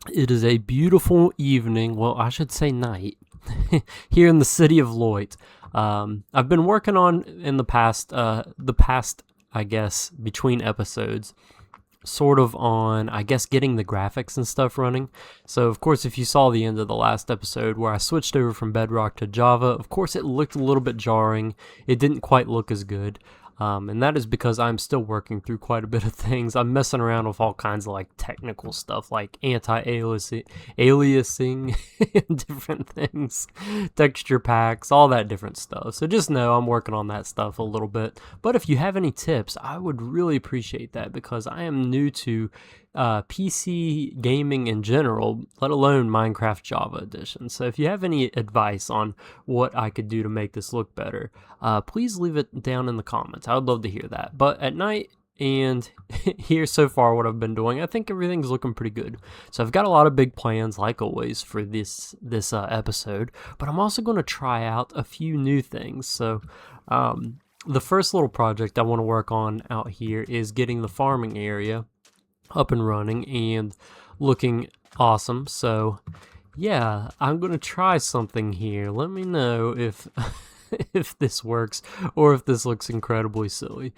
It is a beautiful evening. Well, I should say night here in the city of Loyt. I've been working on in the past, I guess, between episodes, sort of on, I guess, getting the graphics and stuff running. So, of course, if you saw the end of the last episode where I switched over from Bedrock to Java, of course, it looked a little bit jarring. It didn't quite look as good. And that is because I'm still working through quite a bit of things. I'm messing around with all kinds of like technical stuff like anti-aliasing and different things, texture packs, all that different stuff. So just know I'm working on that stuff a little bit. But if you have any tips, I would really appreciate that because I am new to PC gaming in general, let alone Minecraft Java Edition. So if you have any advice on what I could do to make this look better, please leave it down in the comments. I would love to hear that. But at night and here so far what I've been doing, I think everything's looking pretty good. So I've got a lot of big plans, like always, for this episode. But I'm also going to try out a few new things. So the first little project I want to work on out here is getting the farming area up and running and looking awesome. So yeah, I'm gonna try something here. Let me know if if this works or if this looks incredibly silly.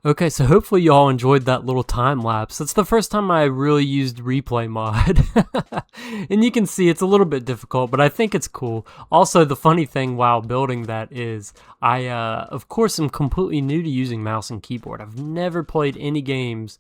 Okay, so hopefully y'all enjoyed that little time lapse. That's the first time I really used replay mod. And you can see it's a little bit difficult, but I think it's cool. Also, the funny thing while building that is I, of course, am completely new to using mouse and keyboard. I've never played any games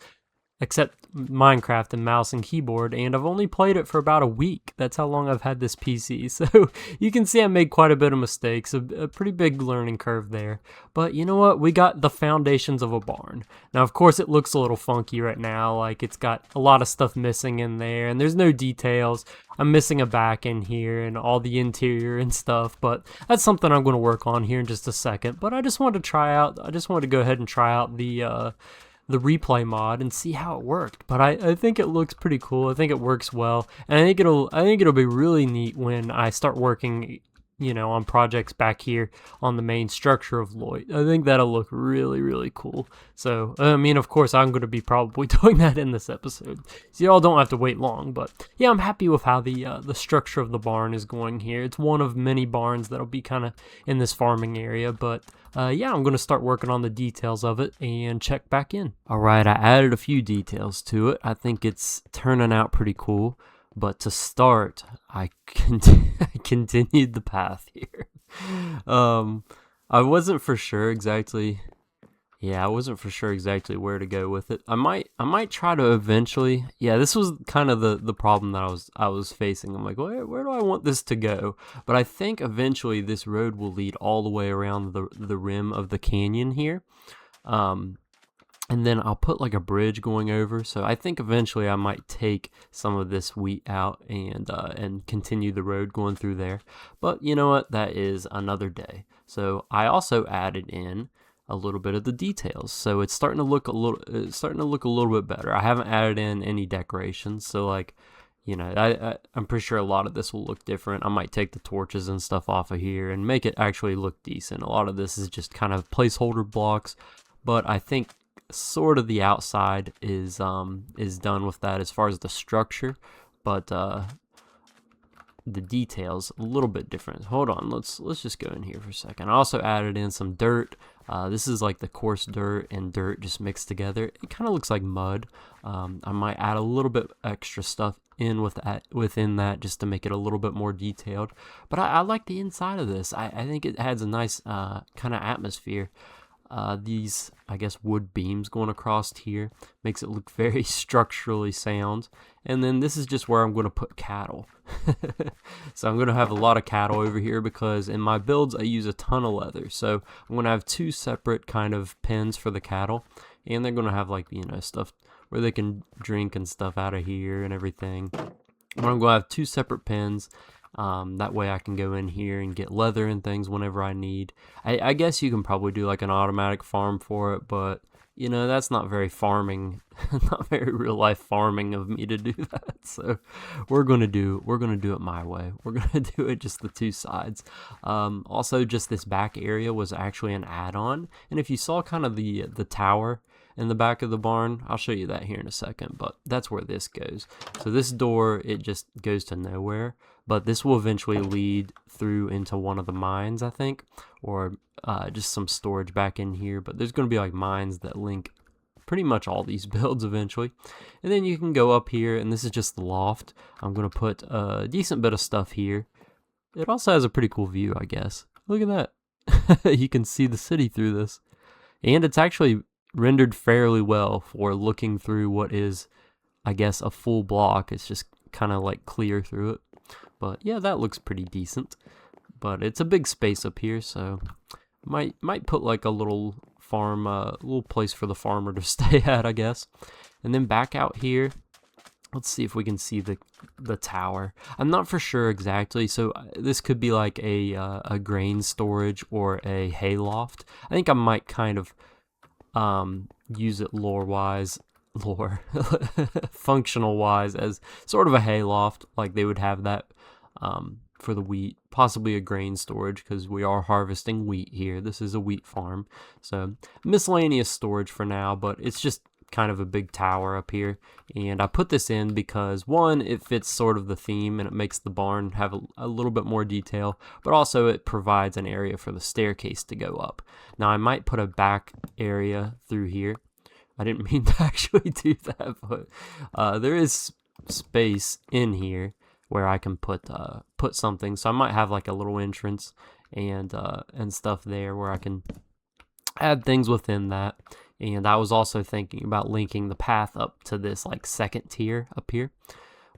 except Minecraft and mouse and keyboard, and I've only played it for about a week. That's how long I've had this PC. So you can see I made quite a bit of mistakes, a pretty big learning curve there. But you know what? We got the foundations of a barn. Now, of course, it looks a little funky right now. Like, it's got a lot of stuff missing in there, and there's no details. I'm missing a back in here and all the interior and stuff, but that's something I'm going to work on here in just a second. But I just wanted to go ahead and try out the replay mod and see how it worked. But I think it looks pretty cool. I think it works well, and I think it'll be really neat when I start working, on projects back here on the main structure of Loyt. I think that'll look really, really cool. So, I mean, of course, I'm going to be probably doing that in this episode, so y'all don't have to wait long. But yeah, I'm happy with how the structure of the barn is going here. It's one of many barns that'll be kind of in this farming area, but yeah, I'm going to start working on the details of it and check back in. All right, I added a few details to it. I think it's turning out pretty cool. But to start, I continued the path here. I wasn't for sure exactly. Yeah, I wasn't for sure exactly where to go with it. I might try to eventually. Yeah, this was kind of the problem that I was facing. I'm like, where do I want this to go? But I think eventually this road will lead all the way around the rim of the canyon here. And then I'll put like a bridge going over. So I think eventually I might take some of this wheat out and continue the road going through there. But you know what? That is another day. So I also added in a little bit of the details. So it's starting to look a little bit better. I haven't added in any decorations. So like, you know, I'm pretty sure a lot of this will look different. I might take the torches and stuff off of here and make it actually look decent. A lot of this is just kind of placeholder blocks, but I think sort of the outside is done with that as far as the structure, but the details a little bit different. Hold on, let's just go in here for a second. I also added in some dirt. This is like the coarse dirt and dirt just mixed together. It kind of looks like mud. I might add a little bit extra stuff in within that just to make it a little bit more detailed. But I like the inside of this. I think it adds a nice kind of atmosphere. These, I guess, wood beams going across here makes it look very structurally sound. And then this is just where I'm going to put cattle. So I'm going to have a lot of cattle over here because in my builds I use a ton of leather. So I'm going to have two separate kind of pens for the cattle, and they're going to have, like, you know, stuff where they can drink and stuff out of here and everything. But I'm going to have two separate pens. That way I can go in here and get leather and things whenever I need. I guess you can probably do like an automatic farm for it, but you know, that's not very farming, not very real life farming of me to do that. So we're gonna do it my way. We're gonna do it just the two sides. Also, just this back area was actually an add-on, and if you saw kind of the tower in the back of the barn, I'll show you that here in a second, but that's where this goes. So this door, it just goes to nowhere, but this will eventually lead through into one of the mines, I think, or just some storage back in here. But there's going to be like mines that link pretty much all these builds eventually. And then you can go up here, and this is just the loft. I'm going to put a decent bit of stuff here. It also has a pretty cool view, I guess. Look at that. You can see the city through this. And it's actually rendered fairly well for looking through what is, I guess, a full block. It's just kind of like clear through it. But yeah, that looks pretty decent. But it's a big space up here, so might put like a little farm, little place for the farmer to stay at, I guess. And then back out here, let's see if we can see the tower. I'm not for sure exactly, so this could be like a grain storage or a hay loft. I think I might kind of use it functional wise as sort of a hay loft, like they would have that for the wheat, possibly a grain storage because we are harvesting wheat here. This is a wheat farm, so miscellaneous storage for now, but it's just kind of a big tower up here. And I put this in because, one, it fits sort of the theme and it makes the barn have a little bit more detail, but also it provides an area for the staircase to go up. Now I might put a back area through here. I didn't mean to actually do that, but there is space in here where I can put something. So I might have like a little entrance and stuff there where I can add things within that. And I was also thinking about linking the path up to this like second tier up here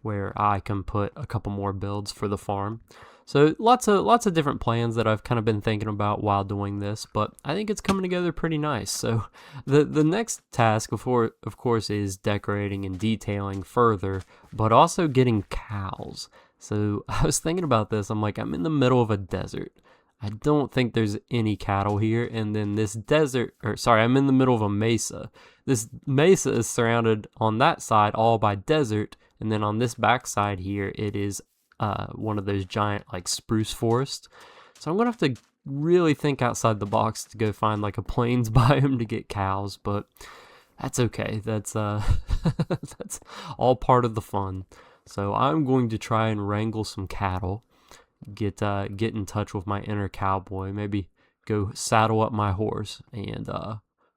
where I can put a couple more builds for the farm. So lots of different plans that I've kind of been thinking about while doing this, but I think it's coming together pretty nice. So the next task, of course, is decorating and detailing further, but also getting cows. So I was thinking about this. I'm like, I'm in the middle of a desert. I don't think there's any cattle here, and then this I'm in the middle of a mesa. This mesa is surrounded on that side all by desert, and then on this back side here, it is one of those giant like spruce forests. So I'm gonna have to really think outside the box to go find like a plains biome to get cows, but that's okay. That's that's all part of the fun. So I'm going to try and wrangle some cattle, get in touch with my inner cowboy, maybe go saddle up my horse and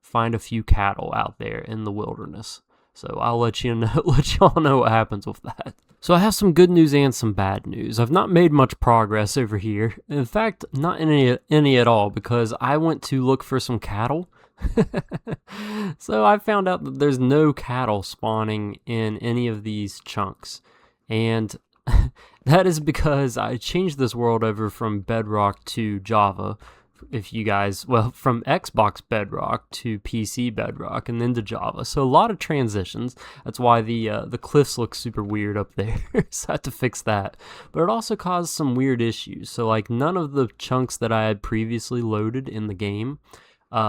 find a few cattle out there in the wilderness. So I'll let y'all know what happens with that. So I have some good news and some bad news. I've not made much progress over here. In fact, not any at all, because I went to look for some cattle. So I found out that there's no cattle spawning in any of these chunks. And that is because I changed this world over from Bedrock to Java. From Xbox Bedrock to PC Bedrock and then to Java. So a lot of transitions. That's why the cliffs look super weird up there. So I had to fix that. But it also caused some weird issues. So like none of the chunks that I had previously loaded in the game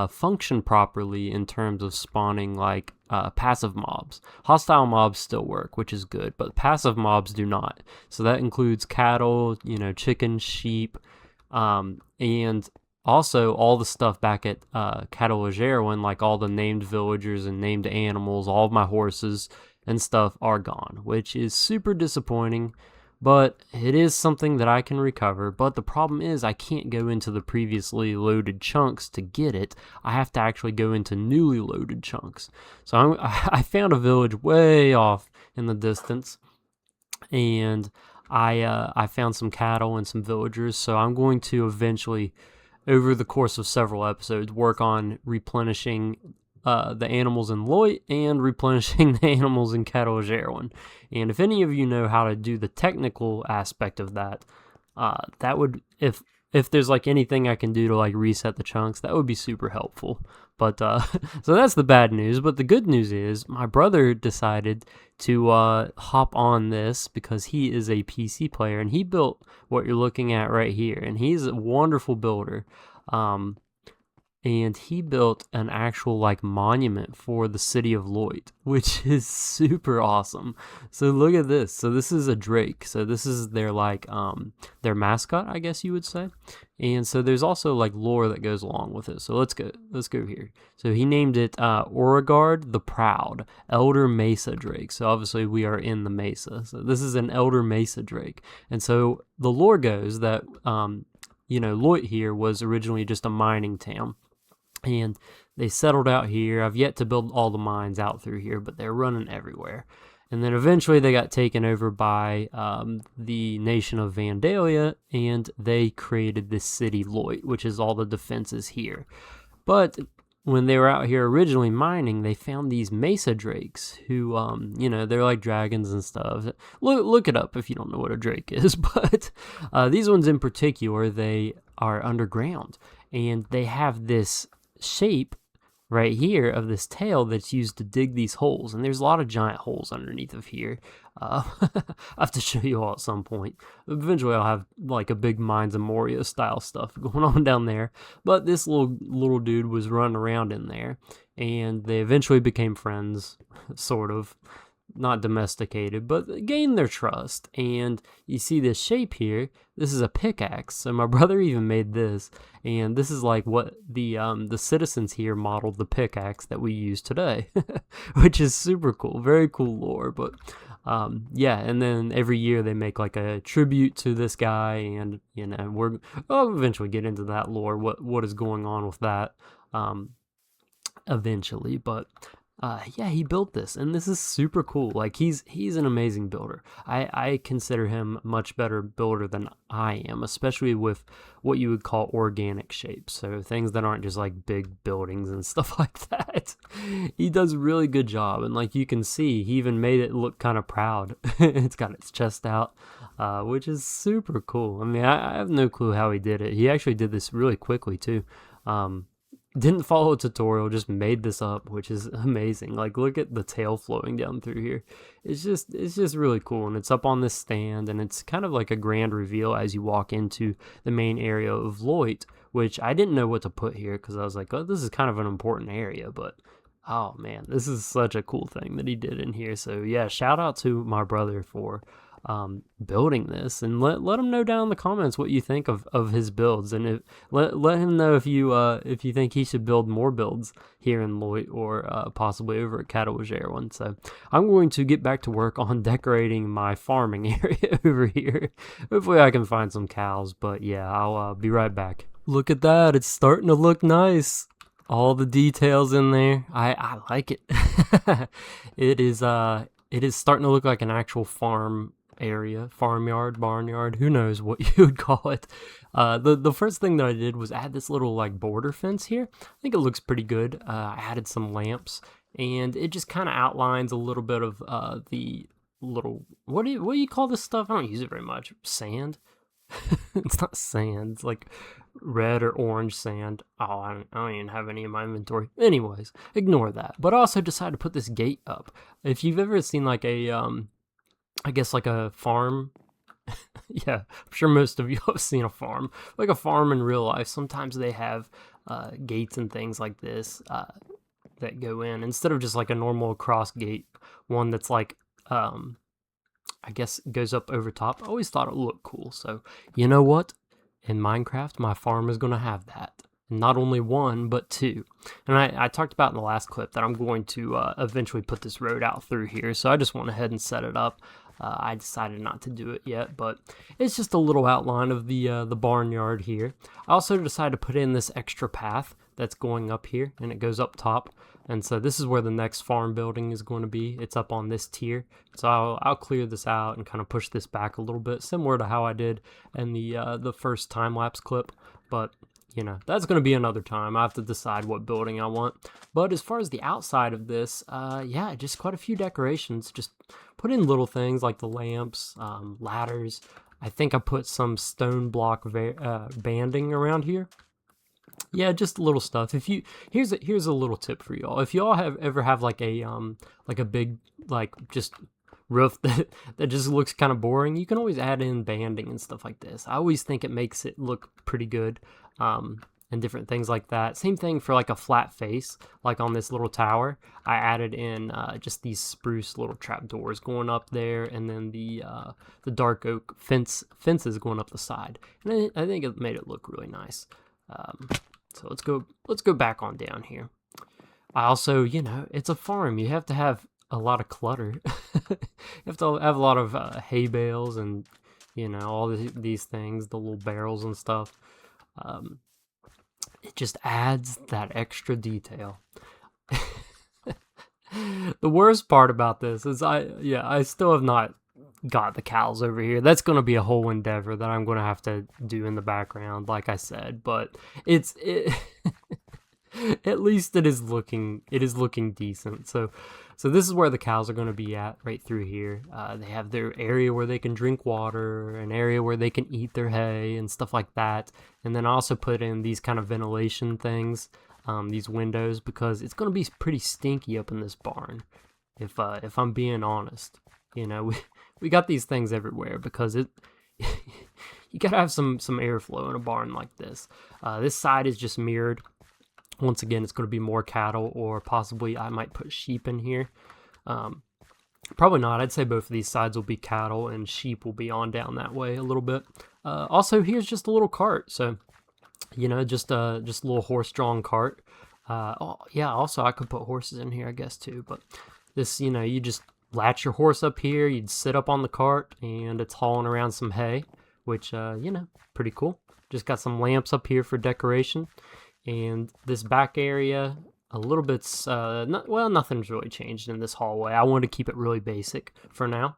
function properly in terms of spawning like passive mobs. Hostile mobs still work, which is good, but passive mobs do not. So that includes cattle, chicken, sheep, and also all the stuff back at Cattle Jarwin, like all the named villagers and named animals, all of my horses and stuff are gone, which is super disappointing. But it is something that I can recover. But the problem is I can't go into the previously loaded chunks to get it. I have to actually go into newly loaded chunks. So I found a village way off in the distance, and I found some cattle and some villagers. So I'm going to eventually, over the course of several episodes, work on replenishing the animals in Loyt and replenishing the animals in Cattle Jarwin. And if any of you know how to do the technical aspect of that, that would, if there's like anything I can do to like reset the chunks, that would be super helpful. But so that's the bad news. But the good news is my brother decided to hop on this because he is a PC player, and he built what you're looking at right here. And he's a wonderful builder. And he built an actual like monument for the city of Loyt, which is super awesome. So look at this. So this is a drake. So this is their like their mascot, I guess you would say. And so there's also like lore that goes along with it. So let's go here. So he named it Oragard the Proud, Elder Mesa Drake. So obviously we are in the Mesa. So this is an Elder Mesa Drake. And so the lore goes that Loyt here was originally just a mining town. And they settled out here. I've yet to build all the mines out through here, but they're running everywhere. And then eventually they got taken over by the nation of Vandalia, and they created this city Loyt, which is all the defenses here. But when they were out here originally mining, they found these Mesa Drakes who, they're like dragons and stuff. Look it up if you don't know what a Drake is. But these ones in particular, they are underground, and they have this shape right here of this tail that's used to dig these holes, and there's a lot of giant holes underneath of here. I have to show you all at some point. Eventually I'll have like a big Mines of Moria style stuff going on down there, but this little dude was running around in there, and they eventually became friends, sort of. Not domesticated, but gained their trust. And you see this shape here. This is a pickaxe. So my brother even made this, and this is like what the citizens here modeled the pickaxe that we use today, which is super cool. Very cool lore. But and then every year they make like a tribute to this guy, and I'll eventually get into that lore. What is going on with that eventually, but. He built this, and this is super cool. Like, he's an amazing builder. I consider him a much better builder than I am, especially with what you would call organic shapes. So things that aren't just like big buildings and stuff like that. He does a really good job, and like you can see, he even made it look kind of proud. It's got its chest out, which is super cool. I mean, I have no clue how he did it. He actually did this really quickly too. Didn't follow a tutorial, just made this up, which is amazing. Like, look at the tail flowing down through here. It's just really cool, and it's up on this stand, and it's kind of like a grand reveal as you walk into the main area of Loyt, which I didn't know what to put here because I was like, oh, this is kind of an important area, but oh man, this is such a cool thing that he did in here. So yeah, shout out to my brother for building this, and let him know down in the comments what you think of his builds, and let him know if you think he should build more builds here in Loyt, or possibly over at Cattle Jarwin. So I'm going to get back to work on decorating my farming area over here. Hopefully I can find some cows, but yeah, I'll be right back. Look at that, it's starting to look nice. All the details in there, I like it. It is starting to look like an actual farm area, farmyard, barnyard, who knows what you would call it. The first thing that I did was add this little like border fence here. I think it looks pretty good. I added some lamps, and it just kind of outlines a little bit of the little, what do you call this stuff? I don't use it very much. Sand. It's not sand, it's like red or orange sand. Oh, I don't even have any in my inventory. Anyways, ignore that. But I also decided to put this gate up. If you've ever seen like a I guess like a farm. Yeah, I'm sure most of you have seen a farm. Like a farm in real life, sometimes they have gates and things like this that go in instead of just like a normal cross gate one that's like I guess goes up over top. I always thought it looked cool. So you know what? In Minecraft, my farm is going to have that. Not only one, but two. And I talked about in the last clip that I'm going to eventually put this road out through here. So I just went ahead and set it up. I decided not to do it yet, but it's just a little outline of the barnyard here. I also decided to put in this extra path that's going up here, and it goes up top. And so this is where the next farm building is going to be. It's up on this tier. So I'll clear this out and kind of push this back a little bit, similar to how I did in the first time-lapse clip. But you know, that's going to be another time. I have to decide what building I want. But as far as the outside of this, yeah, just quite a few decorations. Just put in little things like the lamps, ladders. I think I put some stone block banding around here. Yeah, just little stuff. If you here's a little tip for y'all. If y'all ever have like a big like just roof that just looks kind of boring, you can always add in banding and stuff like this. I always think it makes it look pretty good, and different things like that. Same thing for like a flat face, like on this little tower. I added in just these spruce little trapdoors going up there, and then the dark oak fences going up the side. And I think it made it look really nice. So let's go back on down here. I also, you know, it's a farm. You have to have a lot of clutter. You have to have a lot of hay bales and, you know, all these things, the little barrels and stuff. It just adds that extra detail. The worst part about this is I still have not got the cows over here. That's going to be a whole endeavor that I'm going to have to do in the background, like I said, but at least it is looking decent. So this is where the cows are going to be at, right through here. They have their area where they can drink water, an area where they can eat their hay and stuff like that. And then I also put in these kind of ventilation things, these windows, because it's going to be pretty stinky up in this barn. If I'm being honest, you know, we got these things everywhere because you gotta have some airflow in a barn like this. This side is just mirrored. Once again, it's going to be more cattle, or possibly I might put sheep in here. Probably not. I'd say both of these sides will be cattle, and sheep will be on down that way a little bit. Also, here's just a little cart. So, you know, just a little horse-drawn cart. Oh, yeah, also I could put horses in here, I guess, too. But this, you know, you just latch your horse up here, you'd sit up on the cart, and it's hauling around some hay, which, you know, pretty cool. Just got some lamps up here for decoration. And this back area, a little bit's, nothing's really changed in this hallway. I wanted to keep it really basic for now.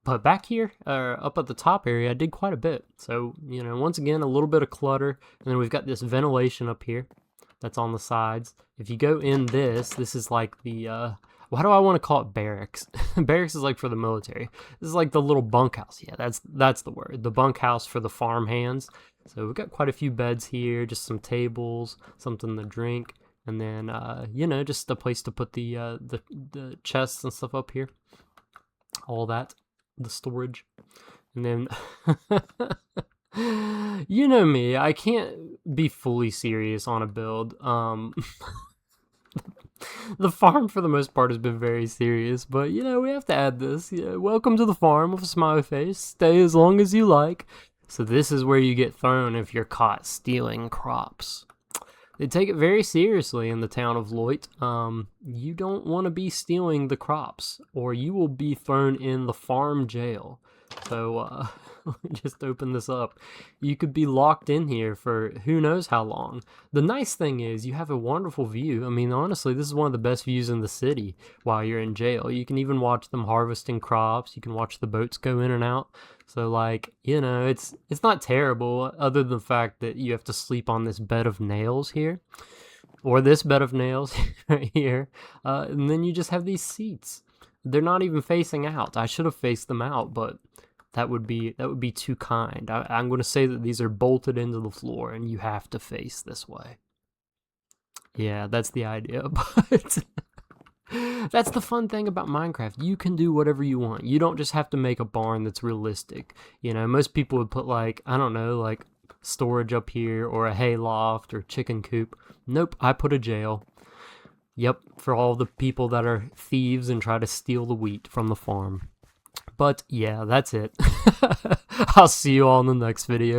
But back here, up at the top area, I did quite a bit. So, you know, once again, a little bit of clutter. And then we've got this ventilation up here that's on the sides. If you go in this is like the, why do I want to call it barracks? Barracks is like for the military. This is like the little bunkhouse. Yeah, that's the word. The bunkhouse for the farm hands. So we've got quite a few beds here, just some tables, something to drink, and then you know, just a place to put the chests and stuff up here. All that, the storage, and then you know me, I can't be fully serious on a build. The farm, for the most part, has been very serious, but, you know, we have to add this. Yeah, welcome to the farm with a smiley face. Stay as long as you like. So this is where you get thrown if you're caught stealing crops. They take it very seriously in the town of Loyt. You don't want to be stealing the crops, or you will be thrown in the farm jail. So, let me just open this up. You could be locked in here for who knows how long. The nice thing is you have a wonderful view. I mean, honestly, this is one of the best views in the city while you're in jail. You can even watch them harvesting crops. You can watch the boats go in and out. So, like, you know, it's not terrible, other than the fact that you have to sleep on this bed of nails here, or this bed of nails right here, and then you just have these seats. They're not even facing out. I should have faced them out, but that would be too kind. I'm going to say that these are bolted into the floor, and you have to face this way. Yeah, that's the idea, but that's the fun thing about Minecraft. You can do whatever you want. You don't just have to make a barn that's realistic. You know, most people would put, like, I don't know, like storage up here, or a hay loft, or chicken coop. Nope, I put a jail. Yep, for all the people that are thieves and try to steal the wheat from the farm. But yeah, that's it. I'll see you all in the next video.